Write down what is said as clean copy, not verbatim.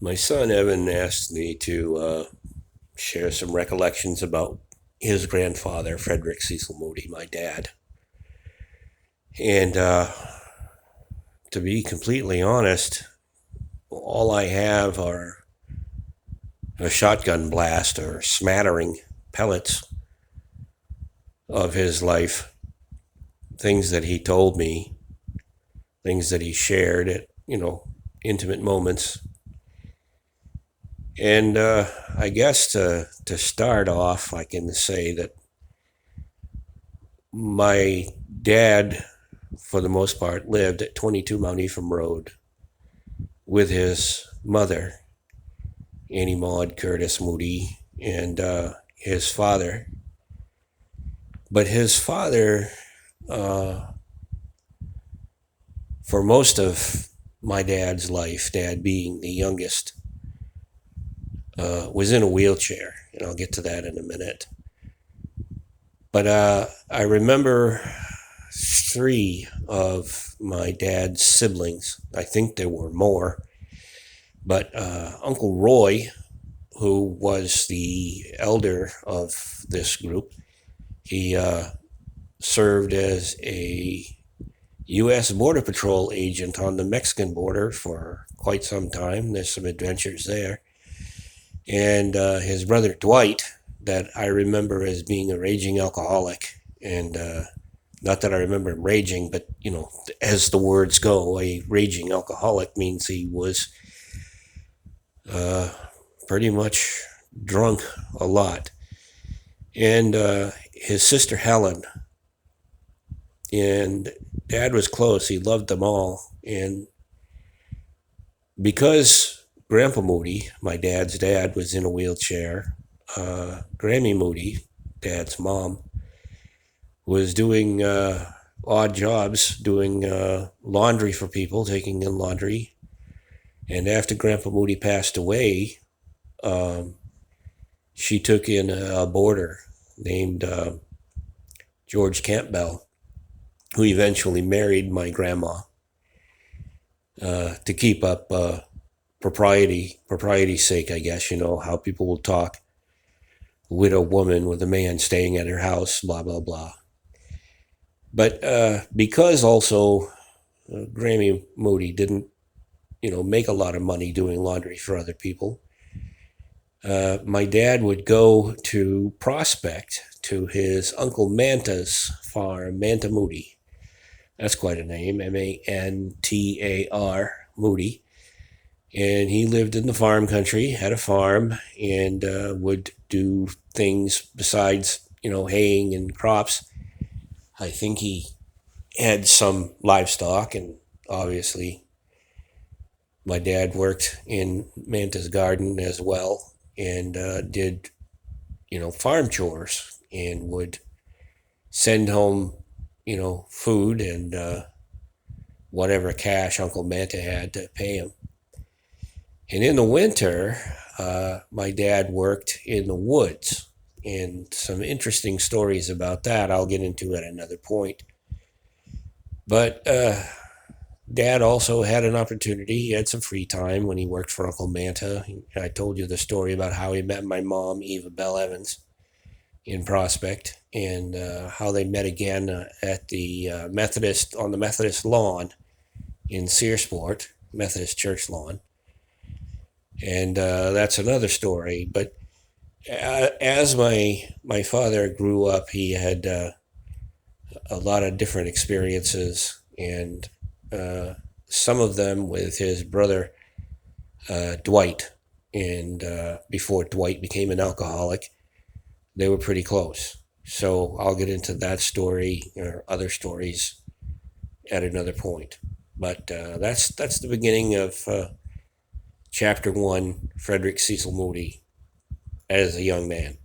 My son Evan asked me to share some recollections about his grandfather, Frederick Cecil Moody, my dad. And to be completely honest, all I have are a shotgun blast or smattering pellets of his life, things that he told me, things that he shared at, intimate moments. And I guess to start off, I can say that my dad, for the most part, lived at 22 Mount Ephraim Road with his mother, Annie Maud Curtis Moody, and his father. But his father, uh, for most of my dad's life, dad being the youngest, was in a wheelchair, and I'll get to that in a minute. But I remember three of my dad's siblings. I think there were more, but Uncle Roy, who was the elder of this group, he served as a U.S. Border Patrol agent on the Mexican border for quite some time. There's some adventures there. And his brother Dwight, that I remember as being a raging alcoholic. And not that I remember him raging, but, as the words go, a raging alcoholic means he was pretty much drunk a lot. And his sister Helen. And Dad was close. He loved them all. And because Grandpa Moody, my dad's dad, was in a wheelchair, Grammy Moody, Dad's mom, was doing odd jobs, doing laundry for people, taking in laundry. And after Grandpa Moody passed away, she took in a boarder named George Campbell, who eventually married my grandma to keep up propriety's sake, I guess, how people will talk. Widow woman with a man staying at her house, blah, blah, blah. But because also Grammy Moody didn't, make a lot of money doing laundry for other people, my dad would go to prospect to his Uncle Manta's farm, Manta Moody. That's quite a name, Mantar, Moody. And he lived in the farm country, had a farm, and would do things besides, haying and crops. I think he had some livestock, and obviously my dad worked in Manta's garden as well, and did, farm chores, and would send home, food and whatever cash Uncle Manta had to pay him. And in the winter, my dad worked in the woods, and some interesting stories about that I'll get into at another point. But Dad also had an opportunity. He had some free time when he worked for Uncle Manta. I told you the story about how he met my mom, Eva Bell Evans, in Prospect, and how they met again at the on the Methodist lawn in Searsport, Methodist church lawn. And that's another story. But as my father grew up, he had a lot of different experiences, and some of them with his brother Dwight. And before Dwight became an alcoholic, they were pretty close. So I'll get into that story or other stories at another point. But that's the beginning of Chapter 1, Frederick Cecil Moody as a young man.